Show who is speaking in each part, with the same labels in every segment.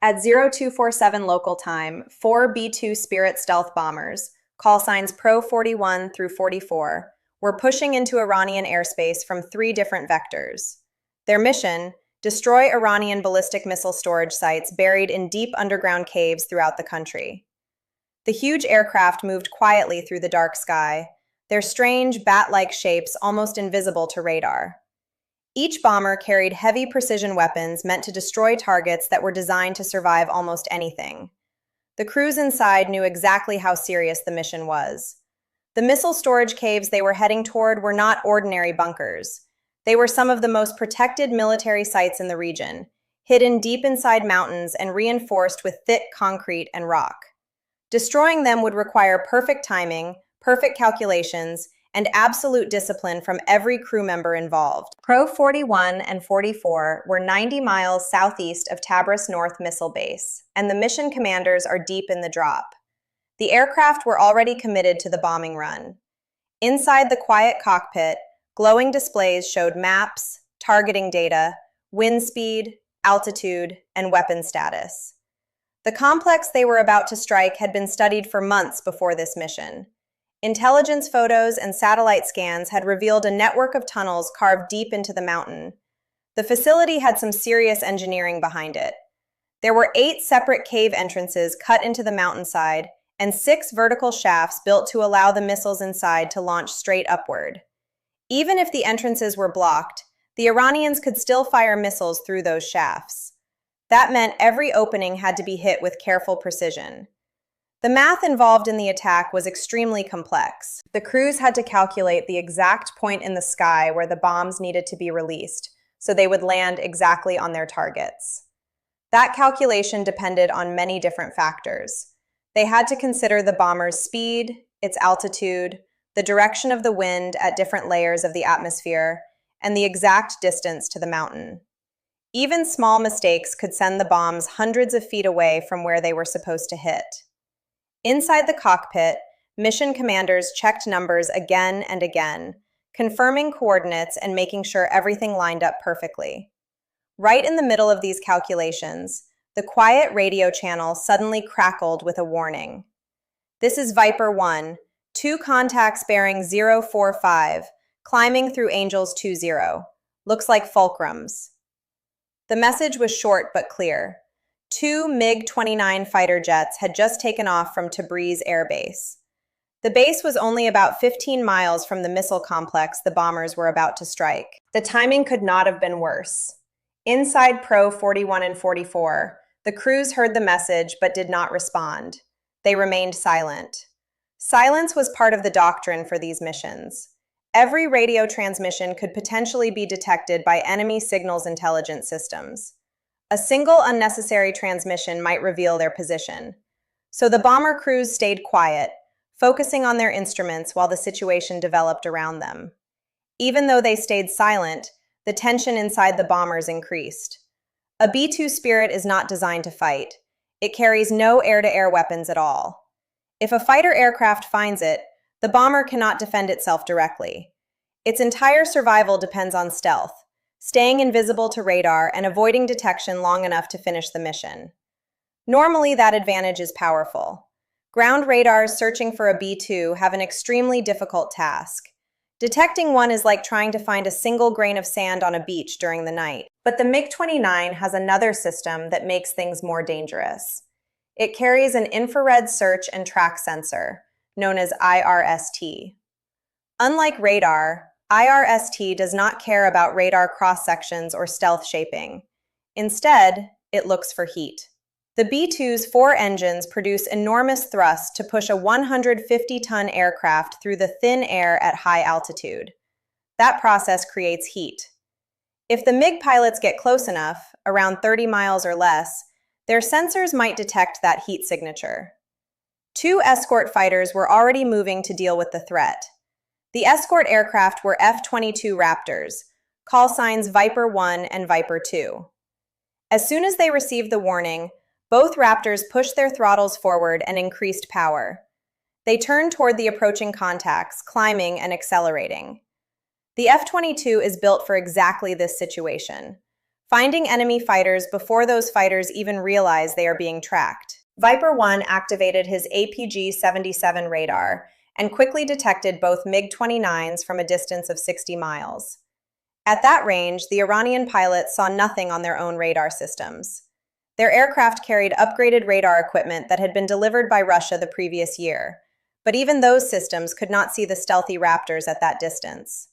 Speaker 1: At 0247 local time, four B-2 Spirit stealth bombers, call signs Pro 41 through 44, were pushing into Iranian airspace from three different vectors. Their mission: destroy Iranian ballistic missile storage sites buried in deep underground caves throughout the country. The huge aircraft moved quietly through the dark sky, their strange, bat-like shapes almost invisible to radar. Each bomber carried heavy precision weapons meant to destroy targets that were designed to survive almost anything. The crews inside knew exactly how serious the mission was. The missile storage caves they were heading toward were not ordinary bunkers. They were some of the most protected military sites in the region, hidden deep inside mountains and reinforced with thick concrete and rock. Destroying them would require perfect timing, perfect calculations, and absolute discipline from every crew member involved. Pro 41 and 44 were 90 miles southeast of Tabriz North Missile Base, and the mission commanders are deep in the drop. The aircraft were already committed to the bombing run. Inside the quiet cockpit, glowing displays showed maps, targeting data, wind speed, altitude, and weapon status. The complex they were about to strike had been studied for months before this mission. Intelligence photos and satellite scans had revealed a network of tunnels carved deep into the mountain. The facility had some serious engineering behind it. There were 8 separate cave entrances cut into the mountainside and 6 vertical shafts built to allow the missiles inside to launch straight upward. Even if the entrances were blocked, the Iranians could still fire missiles through those shafts. That meant every opening had to be hit with careful precision. The math involved in the attack was extremely complex. The crews had to calculate the exact point in the sky where the bombs needed to be released, so they would land exactly on their targets. That calculation depended on many different factors. They had to consider the bomber's speed, its altitude, the direction of the wind at different layers of the atmosphere, and the exact distance to the mountain. Even small mistakes could send the bombs hundreds of feet away from where they were supposed to hit. Inside the cockpit, mission commanders checked numbers again and again, confirming coordinates and making sure everything lined up perfectly. Right in the middle of these calculations, the quiet radio channel suddenly crackled with a warning. "This is Viper 1, 2 contacts bearing 045, climbing through Angels 20. Looks like fulcrums." The message was short but clear. 2 MiG-29 fighter jets had just taken off from Tabriz Air Base. The base was only about 15 miles from the missile complex the bombers were about to strike. The timing could not have been worse. Inside Pro 41 and 44, the crews heard the message but did not respond. They remained silent. Silence was part of the doctrine for these missions. Every radio transmission could potentially be detected by enemy signals intelligence systems. A single unnecessary transmission might reveal their position. So the bomber crews stayed quiet, focusing on their instruments while the situation developed around them. Even though they stayed silent, the tension inside the bombers increased. A B-2 Spirit is not designed to fight. It carries no air-to-air weapons at all. If a fighter aircraft finds it, the bomber cannot defend itself directly. Its entire survival depends on stealth, staying invisible to radar and avoiding detection long enough to finish the mission. Normally, that advantage is powerful. Ground radars searching for a B-2 have an extremely difficult task. Detecting one is like trying to find a single grain of sand on a beach during the night. But the MiG-29 has another system that makes things more dangerous. It carries an infrared search and track sensor, known as IRST. Unlike radar, IRST does not care about radar cross-sections or stealth shaping. Instead, it looks for heat. The B-2's 4 engines produce enormous thrust to push a 150-ton aircraft through the thin air at high altitude. That process creates heat. If the MiG pilots get close enough, around 30 miles or less, their sensors might detect that heat signature. 2 escort fighters were already moving to deal with the threat. The escort aircraft were F-22 Raptors, call signs Viper 1 and Viper 2. As soon as they received the warning, both Raptors pushed their throttles forward and increased power. They turned toward the approaching contacts, climbing and accelerating. The F-22 is built for exactly this situation. finding enemy fighters before those fighters even realize they are being tracked. Viper 1 activated his APG-77 radar and quickly detected both MiG-29s from a distance of 60 miles. At that range, the Iranian pilots saw nothing on their own radar systems. Their aircraft carried upgraded radar equipment that had been delivered by Russia the previous year, but even those systems could not see the stealthy Raptors at that distance.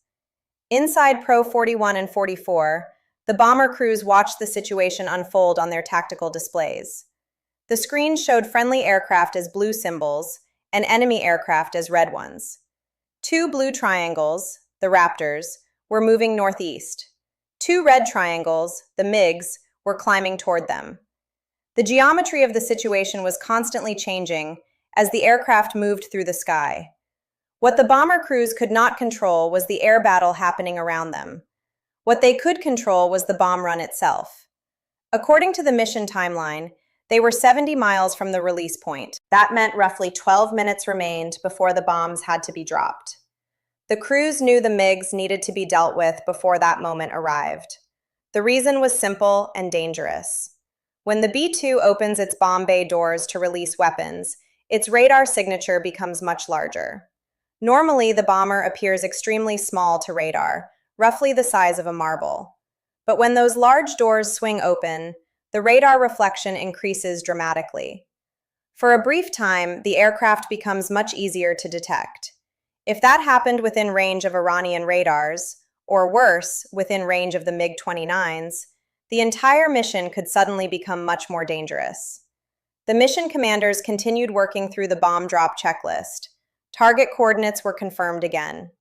Speaker 1: Inside Pro 41 and 44, the bomber crews watched the situation unfold on their tactical displays. The screens showed friendly aircraft as blue symbols and enemy aircraft as red ones. Two blue triangles, the Raptors, were moving northeast. Two red triangles, the MiGs, were climbing toward them. The geometry of the situation was constantly changing as the aircraft moved through the sky. What the bomber crews could not control was the air battle happening around them. What they could control was the bomb run itself. According to the mission timeline, they were 70 miles from the release point. That meant roughly 12 minutes remained before the bombs had to be dropped. The crews knew the MiGs needed to be dealt with before that moment arrived. The reason was simple and dangerous. When the B-2 opens its bomb bay doors to release weapons, its radar signature becomes much larger. Normally, the bomber appears extremely small to radar, roughly the size of a marble. But when those large doors swing open, the radar reflection increases dramatically. For a brief time, the aircraft becomes much easier to detect. If that happened within range of Iranian radars, or worse, within range of the MiG-29s, the entire mission could suddenly become much more dangerous. The mission commanders continued working through the bomb drop checklist. Target coordinates were confirmed again.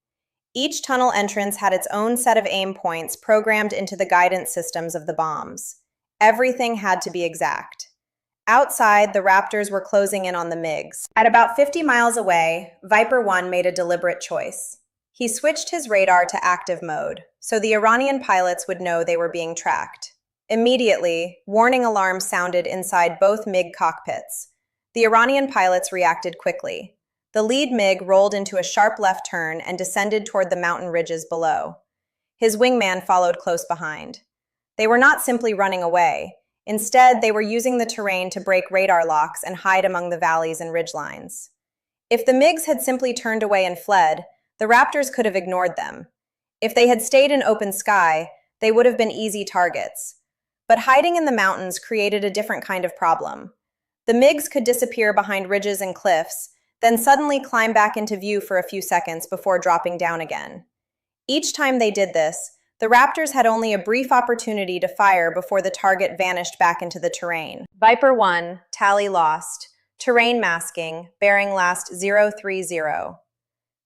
Speaker 1: Each tunnel entrance had its own set of aim points programmed into the guidance systems of the bombs. Everything had to be exact. Outside, the Raptors were closing in on the MiGs. At about 50 miles away, Viper 1 made a deliberate choice. He switched his radar to active mode, so the Iranian pilots would know they were being tracked. Immediately, warning alarms sounded inside both MiG cockpits. The Iranian pilots reacted quickly. The lead MiG rolled into a sharp left turn and descended toward the mountain ridges below. His wingman followed close behind. They were not simply running away. Instead, they were using the terrain to break radar locks and hide among the valleys and ridgelines. If the MiGs had simply turned away and fled, the Raptors could have ignored them. If they had stayed in open sky, they would have been easy targets. But hiding in the mountains created a different kind of problem. The MiGs could disappear behind ridges and cliffs, then suddenly climb back into view for a few seconds before dropping down again. Each time they did this, the Raptors had only a brief opportunity to fire before the target vanished back into the terrain. Viper 1, tally lost, terrain masking, bearing last 030.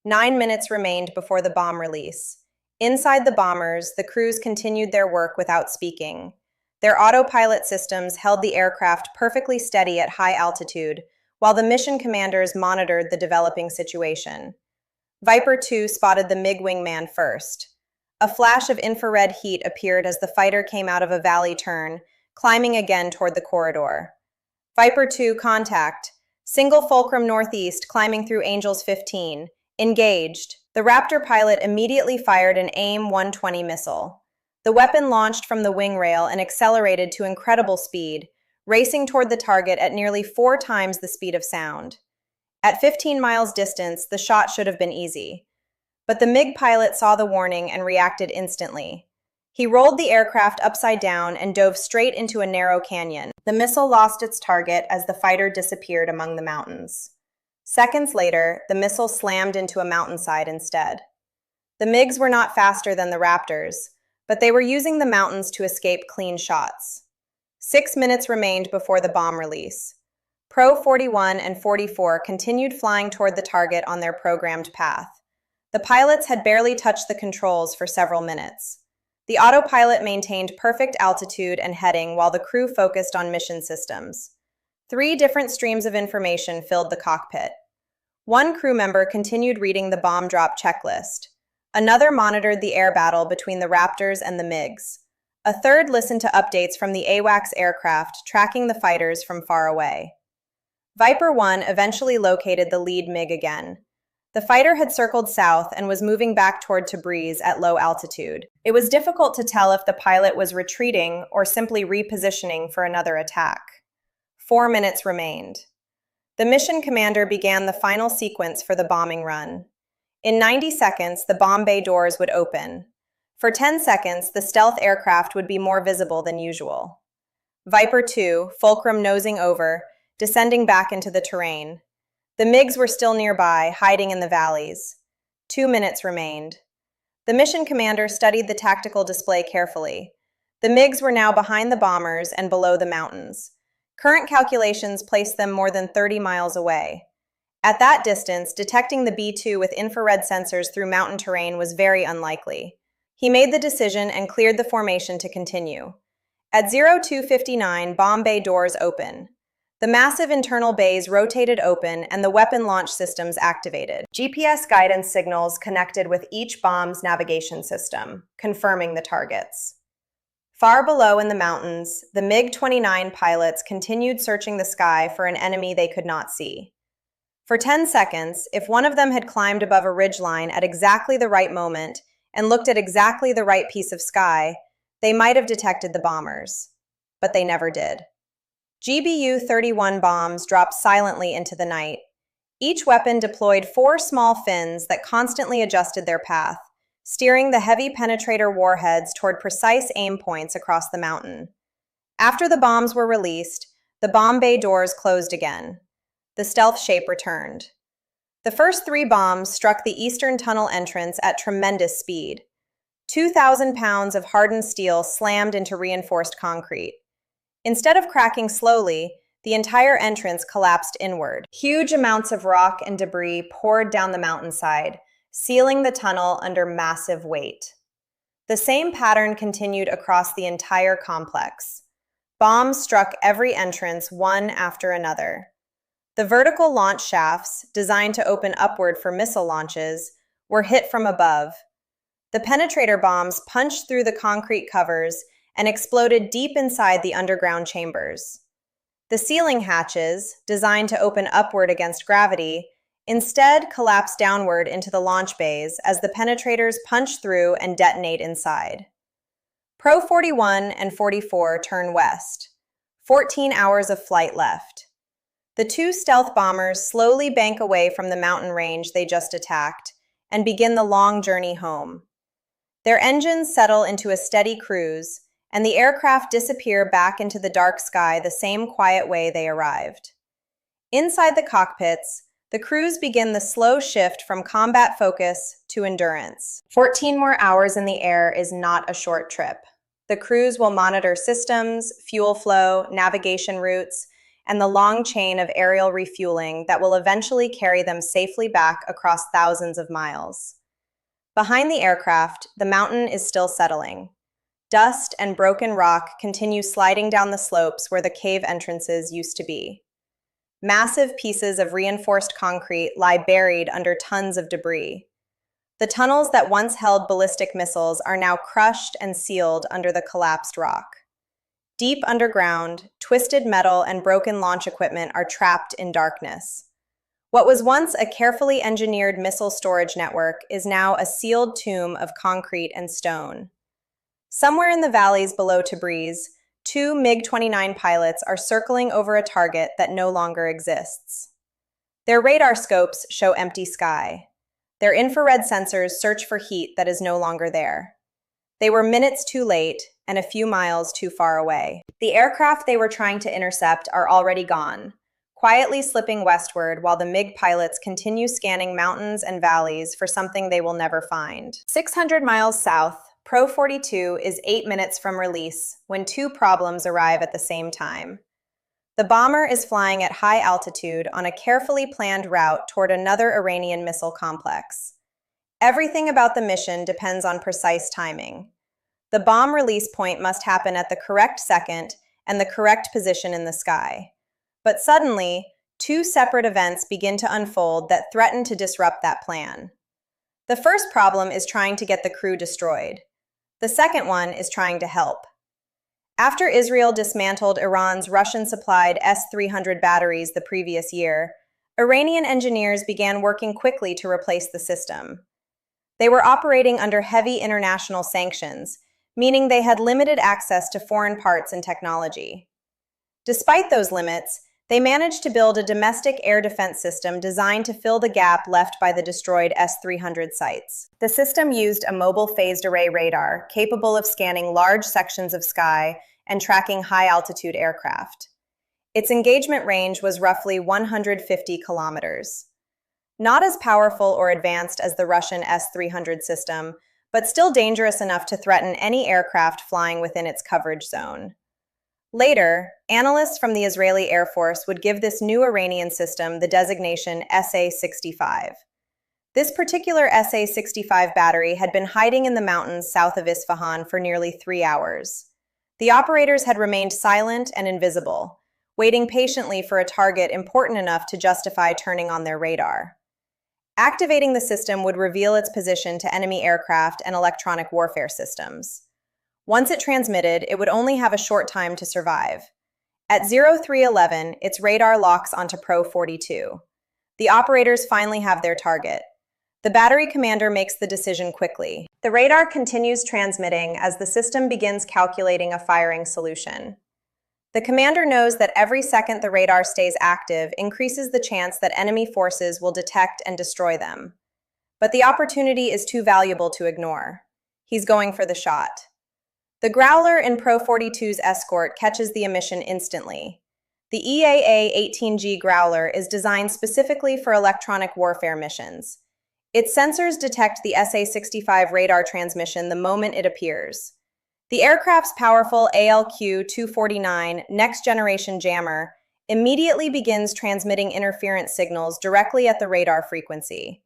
Speaker 1: 9 minutes remained before the bomb release. Inside the bombers, the crews continued their work without speaking. Their autopilot systems held the aircraft perfectly steady at high altitude, while the mission commanders monitored the developing situation. Viper 2 spotted the MiG wingman first. A flash of infrared heat appeared as the fighter came out of a valley turn, climbing again toward the corridor. Viper 2, contact. Single fulcrum northeast, climbing through Angels 15. Engaged. The Raptor pilot immediately fired an AIM-120 missile. The weapon launched from the wing rail and accelerated to incredible speed, racing toward the target at nearly 4 times the speed of sound. At 15 miles distance, the shot should have been easy. But the MiG pilot saw the warning and reacted instantly. He rolled the aircraft upside down and dove straight into a narrow canyon. The missile lost its target as the fighter disappeared among the mountains. Seconds later, the missile slammed into a mountainside instead. The MiGs were not faster than the Raptors, but they were using the mountains to escape clean shots. 6 minutes remained before the bomb release. Pro 41 and 44 continued flying toward the target on their programmed path. The pilots had barely touched the controls for several minutes. The autopilot maintained perfect altitude and heading while the crew focused on mission systems. 3 different streams of information filled the cockpit. One crew member continued reading the bomb drop checklist. Another monitored the air battle between the Raptors and the MiGs. A third listened to updates from the AWACS aircraft tracking the fighters from far away. Viper 1 eventually located the lead MiG again. The fighter had circled south and was moving back toward Tabriz at low altitude. It was difficult to tell if the pilot was retreating or simply repositioning for another attack. 4 minutes remained. The mission commander began the final sequence for the bombing run. In 90 seconds, the bomb bay doors would open. For 10 seconds, the stealth aircraft would be more visible than usual. Viper 2, fulcrum nosing over, descending back into the terrain. The MiGs were still nearby, hiding in the valleys. 2 minutes remained. The mission commander studied the tactical display carefully. The MiGs were now behind the bombers and below the mountains. Current calculations placed them more than 30 miles away. At that distance, detecting the B-2 with infrared sensors through mountain terrain was very unlikely. He made the decision and cleared the formation to continue. At 0259, bomb bay doors open. The massive internal bays rotated open and the weapon launch systems activated. GPS guidance signals connected with each bomb's navigation system, confirming the targets. Far below in the mountains, the MiG-29 pilots continued searching the sky for an enemy they could not see. For 10 seconds, if one of them had climbed above a ridgeline at exactly the right moment and looked at exactly the right piece of sky, they might have detected the bombers. But they never did. GBU-31 bombs dropped silently into the night. Each weapon deployed 4 small fins that constantly adjusted their path, steering the heavy penetrator warheads toward precise aim points across the mountain. After the bombs were released, the bomb bay doors closed again. The stealth shape returned. The first 3 bombs struck the eastern tunnel entrance at tremendous speed. 2,000 pounds of hardened steel slammed into reinforced concrete. Instead of cracking slowly, the entire entrance collapsed inward. Huge amounts of rock and debris poured down the mountainside, sealing the tunnel under massive weight. The same pattern continued across the entire complex. Bombs struck every entrance one after another. The vertical launch shafts, designed to open upward for missile launches, were hit from above. The penetrator bombs punched through the concrete covers and exploded deep inside the underground chambers. The ceiling hatches, designed to open upward against gravity, instead collapsed downward into the launch bays as the penetrators punch through and detonate inside. Pro 41 and 44 turn west. 14 hours of flight left. The 2 stealth bombers slowly bank away from the mountain range they just attacked and begin the long journey home. Their engines settle into a steady cruise, and the aircraft disappear back into the dark sky the same quiet way they arrived. Inside the cockpits, the crews begin the slow shift from combat focus to endurance. 14 more hours in the air is not a short trip. The crews will monitor systems, fuel flow, navigation routes, and the long chain of aerial refueling that will eventually carry them safely back across thousands of miles. Behind the aircraft, the mountain is still settling. Dust and broken rock continue sliding down the slopes where the cave entrances used to be. Massive pieces of reinforced concrete lie buried under tons of debris. The tunnels that once held ballistic missiles are now crushed and sealed under the collapsed rock. Deep underground, twisted metal and broken launch equipment are trapped in darkness. What was once a carefully engineered missile storage network is now a sealed tomb of concrete and stone. Somewhere in the valleys below Tabriz, 2 MiG-29 pilots are circling over a target that no longer exists. Their radar scopes show empty sky. Their infrared sensors search for heat that is no longer there. They were minutes too late and a few miles too far away. The aircraft they were trying to intercept are already gone, quietly slipping westward while the MiG pilots continue scanning mountains and valleys for something they will never find. 600 miles south, Pro 42 is 8 minutes from release when 2 problems arrive at the same time. The bomber is flying at high altitude on a carefully planned route toward another Iranian missile complex. Everything about the mission depends on precise timing. The bomb release point must happen at the correct second and the correct position in the sky. But suddenly, 2 separate events begin to unfold that threaten to disrupt that plan. The first problem is trying to get the crew destroyed. The second one is trying to help. After Israel dismantled Iran's Russian-supplied S-300 batteries the previous year, Iranian engineers began working quickly to replace the system. They were operating under heavy international sanctions, meaning they had limited access to foreign parts and technology. Despite those limits, they managed to build a domestic air defense system designed to fill the gap left by the destroyed S-300 sites. The system used a mobile phased array radar capable of scanning large sections of sky and tracking high-altitude aircraft. Its engagement range was roughly 150 kilometers. Not as powerful or advanced as the Russian S-300 system, but still dangerous enough to threaten any aircraft flying within its coverage zone. Later, analysts from the Israeli Air Force would give this new Iranian system the designation SA-65. This particular SA-65 battery had been hiding in the mountains south of Isfahan for nearly 3 hours. The operators had remained silent and invisible, waiting patiently for a target important enough to justify turning on their radar. Activating the system would reveal its position to enemy aircraft and electronic warfare systems. Once it transmitted, it would only have a short time to survive. At 0311, its radar locks onto Pro-42. The operators finally have their target. The battery commander makes the decision quickly. The radar continues transmitting as the system begins calculating a firing solution. The commander knows that every second the radar stays active increases the chance that enemy forces will detect and destroy them. But the opportunity is too valuable to ignore. He's going for the shot. The Growler in Pro-42's escort catches the emission instantly. The EA-18G Growler is designed specifically for electronic warfare missions. Its sensors detect the SA-65 radar transmission the moment it appears. The aircraft's powerful ALQ-249 next-generation jammer immediately begins transmitting interference signals directly at the radar frequency.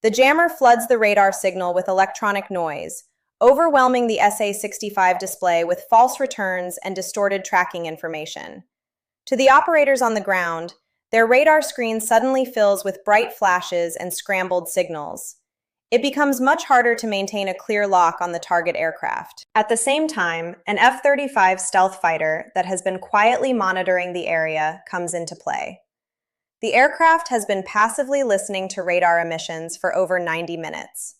Speaker 1: The jammer floods the radar signal with electronic noise, overwhelming the SA-65 display with false returns and distorted tracking information. To the operators on the ground, their radar screen suddenly fills with bright flashes and scrambled signals. It becomes much harder to maintain a clear lock on the target aircraft. At the same time, an F-35 stealth fighter that has been quietly monitoring the area comes into play. The aircraft has been passively listening to radar emissions for over 90 minutes.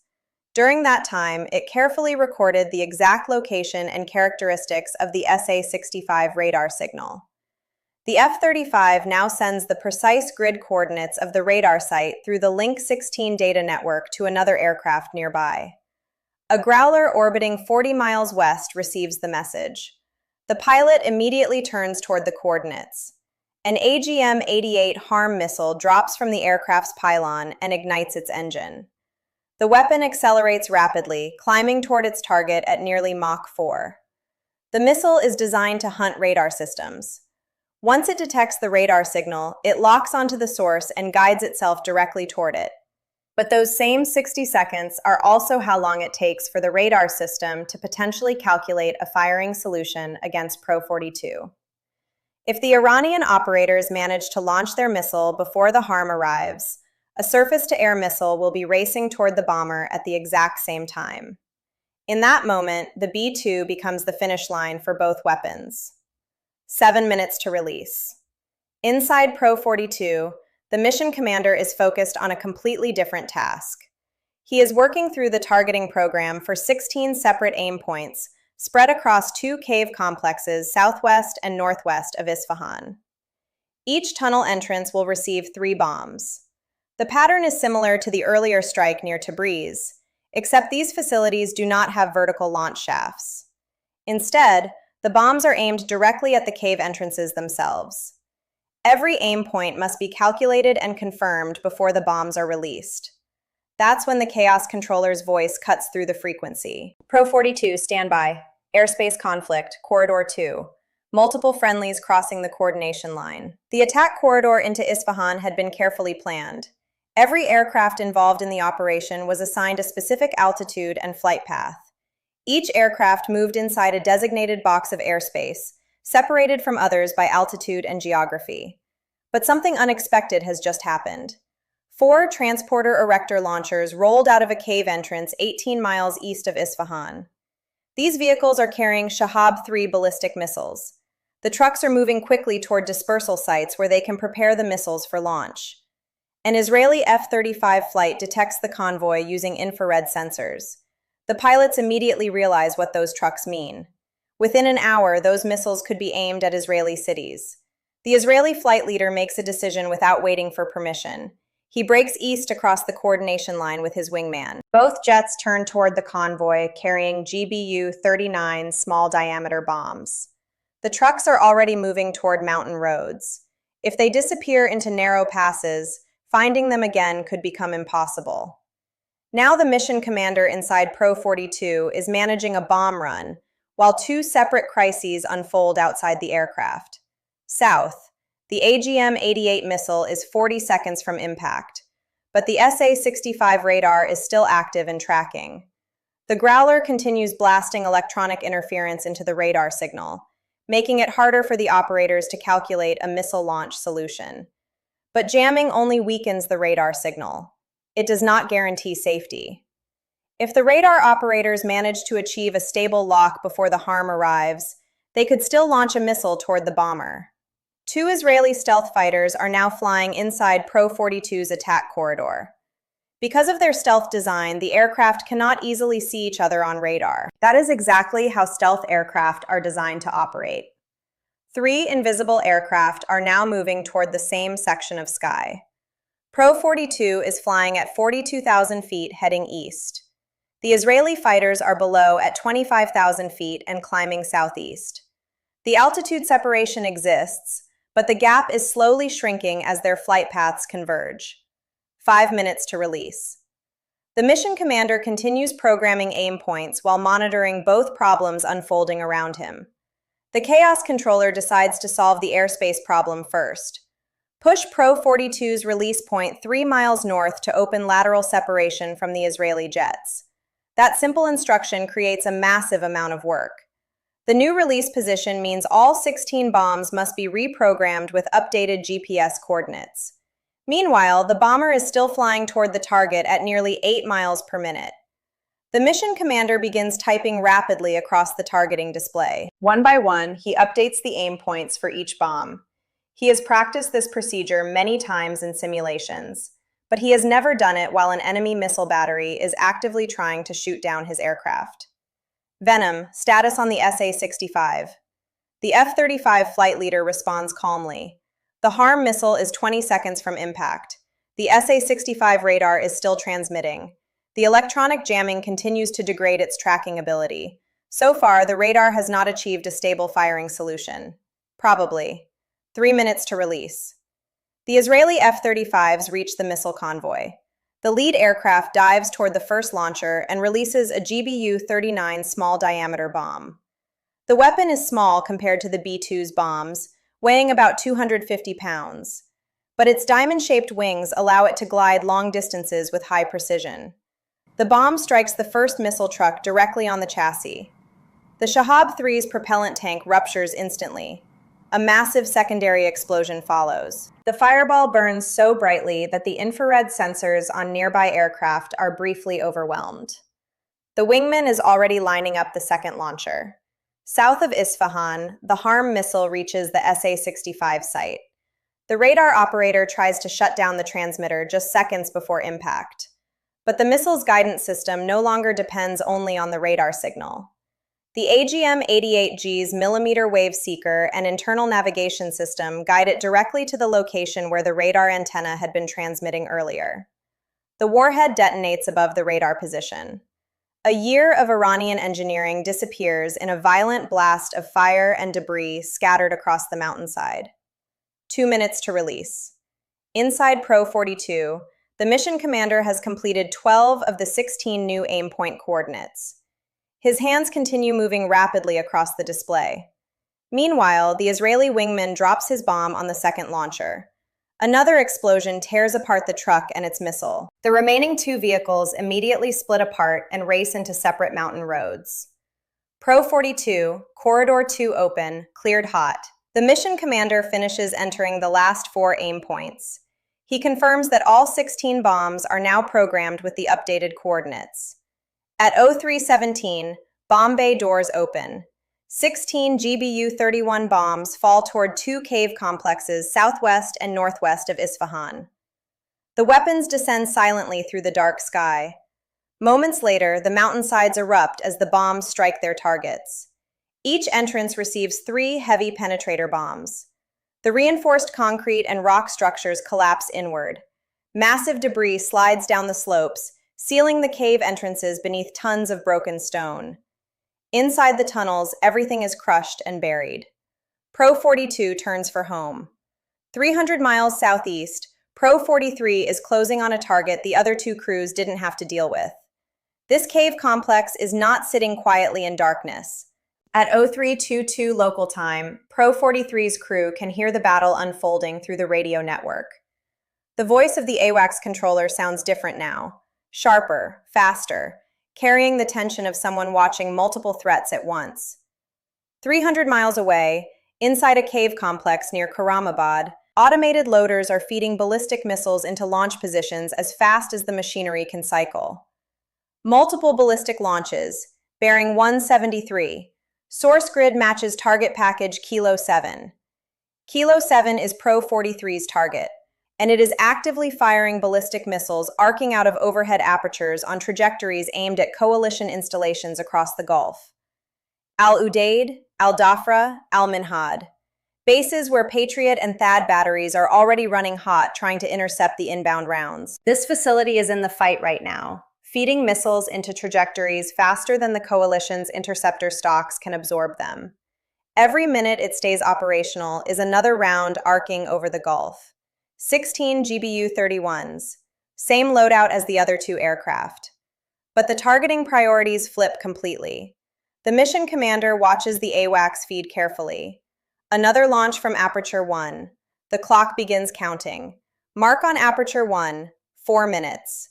Speaker 1: During that time, it carefully recorded the exact location and characteristics of the SA-65 radar signal. The F-35 now sends the precise grid coordinates of the radar site through the Link 16 data network to another aircraft nearby. A Growler orbiting 40 miles west receives the message. The pilot immediately turns toward the coordinates. An AGM-88 HARM missile drops from the aircraft's pylon and ignites its engine. The weapon accelerates rapidly, climbing toward its target at nearly Mach 4. The missile is designed to hunt radar systems. Once it detects the radar signal, it locks onto the source and guides itself directly toward it. But those same 60 seconds are also how long it takes for the radar system to potentially calculate a firing solution against Pro-42. If the Iranian operators manage to launch their missile before the HARM arrives, a surface-to-air missile will be racing toward the bomber at the exact same time. In that moment, the B-2 becomes the finish line for both weapons. 7 minutes to release. Inside Pro-42, the mission commander is focused on a completely different task. He is working through the targeting program for 16 separate aim points spread across 2 cave complexes southwest and northwest of Isfahan. Each tunnel entrance will receive 3 bombs. The pattern is similar to the earlier strike near Tabriz, except these facilities do not have vertical launch shafts. Instead, the bombs are aimed directly at the cave entrances themselves. Every aim point must be calculated and confirmed before the bombs are released. That's when the Chaos Controller's voice cuts through the frequency. Pro-42, stand by. Airspace conflict, Corridor 2. Multiple friendlies crossing the coordination line. The attack corridor into Isfahan had been carefully planned. Every aircraft involved in the operation was assigned a specific altitude and flight path. Each aircraft moved inside a designated box of airspace, separated from others by altitude and geography. But something unexpected has just happened. 4 transporter erector launchers rolled out of a cave entrance 18 miles east of Isfahan. These vehicles are carrying Shahab-3 ballistic missiles. The trucks are moving quickly toward dispersal sites where they can prepare the missiles for launch. An Israeli F-35 flight detects the convoy using infrared sensors. The pilots immediately realize what those trucks mean. Within an hour, those missiles could be aimed at Israeli cities. The Israeli flight leader makes a decision without waiting for permission. He breaks east across the coordination line with his wingman. Both jets turn toward the convoy, carrying GBU-31 small-diameter bombs. The trucks are already moving toward mountain roads. If they disappear into narrow passes, finding them again could become impossible. Now the mission commander inside Pro-42 is managing a bomb run, while two separate crises unfold outside the aircraft. South, the AGM-88 missile is 40 seconds from impact, but the SA-65 radar is still active and tracking. The Growler continues blasting electronic interference into the radar signal, making it harder for the operators to calculate a missile launch solution. But jamming only weakens the radar signal. It does not guarantee safety. If the radar operators manage to achieve a stable lock before the harm arrives, they could still launch a missile toward the bomber. Two Israeli stealth fighters are now flying inside Pro-42's attack corridor. Because of their stealth design, the aircraft cannot easily see each other on radar. That is exactly how stealth aircraft are designed to operate. Three invisible aircraft are now moving toward the same section of sky. Pro-42 is flying at 42,000 feet heading east. The Israeli fighters are below at 25,000 feet and climbing southeast. The altitude separation exists, but the gap is slowly shrinking as their flight paths converge. 5 minutes to release. The mission commander continues programming aim points while monitoring both problems unfolding around him. The chaos controller decides to solve the airspace problem first. Push Pro-42's release point 3 miles north to open lateral separation from the Israeli jets. That simple instruction creates a massive amount of work. The new release position means all 16 bombs must be reprogrammed with updated GPS coordinates. Meanwhile, the bomber is still flying toward the target at nearly 8 miles per minute. The mission commander begins typing rapidly across the targeting display. One by one, he updates the aim points for each bomb. He has practiced this procedure many times in simulations, but he has never done it while an enemy missile battery is actively trying to shoot down his aircraft. Venom, status on the SA-65. The F-35 flight leader responds calmly. The HARM missile is 20 seconds from impact. The SA-65 radar is still transmitting. The electronic jamming continues to degrade its tracking ability. So far, the radar has not achieved a stable firing solution. Probably. 3 minutes to release. The Israeli F-35s reach the missile convoy. The lead aircraft dives toward the first launcher and releases a GBU-31 small-diameter bomb. The weapon is small compared to the B-2's bombs, weighing about 250 pounds. But its diamond-shaped wings allow it to glide long distances with high precision. The bomb strikes the first missile truck directly on the chassis. The Shahab 3's propellant tank ruptures instantly. A massive secondary explosion follows. The fireball burns so brightly that the infrared sensors on nearby aircraft are briefly overwhelmed. The wingman is already lining up the second launcher. South of Isfahan, the HARM missile reaches the SA-65 site. The radar operator tries to shut down the transmitter just seconds before impact. But the missile's guidance system no longer depends only on the radar signal. The AGM-88G's millimeter wave seeker and internal navigation system guide it directly to the location where the radar antenna had been transmitting earlier. The warhead detonates above the radar position. A year of Iranian engineering disappears in a violent blast of fire and debris scattered across the mountainside. 2 minutes to release. Inside Pro-42, the mission commander has completed 12 of the 16 new aim point coordinates. His hands continue moving rapidly across the display. Meanwhile, the Israeli wingman drops his bomb on the second launcher. Another explosion tears apart the truck and its missile. The remaining two vehicles immediately split apart and race into separate mountain roads. Pro-42, Corridor 2 open, cleared hot. The mission commander finishes entering the last 4 aim points. He confirms that all 16 bombs are now programmed with the updated coordinates. At 03:17, bomb bay doors open. 16 GBU-31 bombs fall toward 2 cave complexes southwest and northwest of Isfahan. The weapons descend silently through the dark sky. Moments later, the mountainsides erupt as the bombs strike their targets. Each entrance receives 3 heavy penetrator bombs. The reinforced concrete and rock structures collapse inward. Massive debris slides down the slopes, sealing the cave entrances beneath tons of broken stone. Inside the tunnels, everything is crushed and buried. Pro-42 turns for home. 300 miles southeast, Pro-43 is closing on a target the other 2 crews didn't have to deal with. This cave complex is not sitting quietly in darkness. At 0322 local time, Pro-43's crew can hear the battle unfolding through the radio network. The voice of the AWACS controller sounds different now, sharper, faster, carrying the tension of someone watching multiple threats at once. 300 miles away, inside a cave complex near Karamabad, automated loaders are feeding ballistic missiles into launch positions as fast as the machinery can cycle. Multiple ballistic launches, bearing 173. Source grid matches target package Kilo 7. Kilo 7 is Pro-43's target, and it is actively firing ballistic missiles arcing out of overhead apertures on trajectories aimed at coalition installations across the Gulf. Al-Udeid, Al-Dhafra, Al-Minhad. Bases where Patriot and THAAD batteries are already running hot trying to intercept the inbound rounds. This facility is in the fight right now, feeding missiles into trajectories faster than the coalition's interceptor stocks can absorb them. Every minute it stays operational is another round arcing over the Gulf. 16 GBU-31s, same loadout as the other 2 aircraft. But the targeting priorities flip completely. The mission commander watches the AWACS feed carefully. Another launch from Aperture 1. The clock begins counting. Mark on Aperture 1, 4 minutes.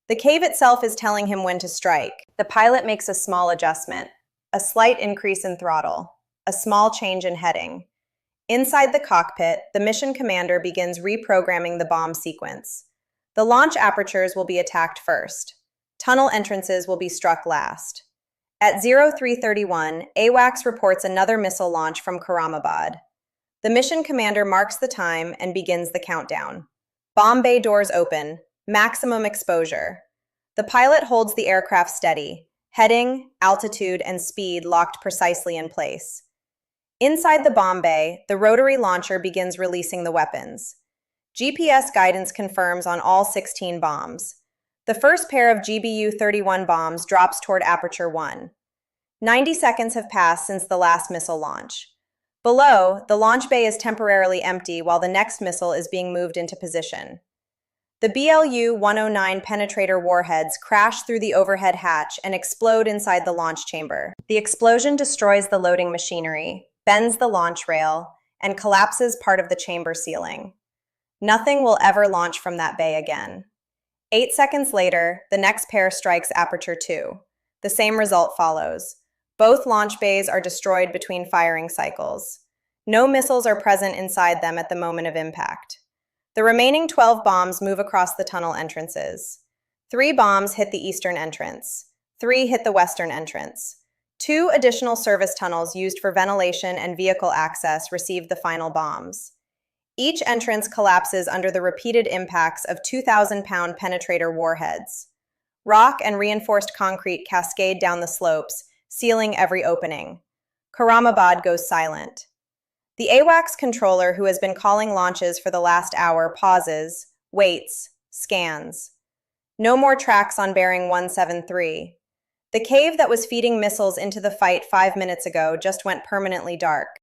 Speaker 1: The cave itself is telling him when to strike. The pilot makes a small adjustment, a slight increase in throttle, a small change in heading. Inside the cockpit, the mission commander begins reprogramming the bomb sequence. The launch apertures will be attacked first. Tunnel entrances will be struck last. At 0331, AWACS reports another missile launch from Karamabad. The mission commander marks the time and begins the countdown. Bomb bay doors open. Maximum exposure. The pilot holds the aircraft steady, heading, altitude, and speed locked precisely in place. Inside the bomb bay, the rotary launcher begins releasing the weapons. GPS guidance confirms on all 16 bombs. The first pair of GBU-31 bombs drops toward Aperture 1. 90 seconds have passed since the last missile launch. Below, the launch bay is temporarily empty while the next missile is being moved into position. The BLU-109 penetrator warheads crash through the overhead hatch and explode inside the launch chamber. The explosion destroys the loading machinery, bends the launch rail, and collapses part of the chamber ceiling. Nothing will ever launch from that bay again. 8 seconds later, the next pair strikes Aperture 2. The same result follows. Both launch bays are destroyed between firing cycles. No missiles are present inside them at the moment of impact. The remaining 12 bombs move across the tunnel entrances. 3 bombs hit the eastern entrance. 3 hit the western entrance. 2 additional service tunnels used for ventilation and vehicle access received the final bombs. Each entrance collapses under the repeated impacts of 2,000-pound penetrator warheads. Rock and reinforced concrete cascade down the slopes, sealing every opening. Karamabad goes silent. The AWACS controller, who has been calling launches for the last hour, pauses, waits, scans. No more tracks on bearing 173. The cave that was feeding missiles into the fight 5 minutes ago just went permanently dark.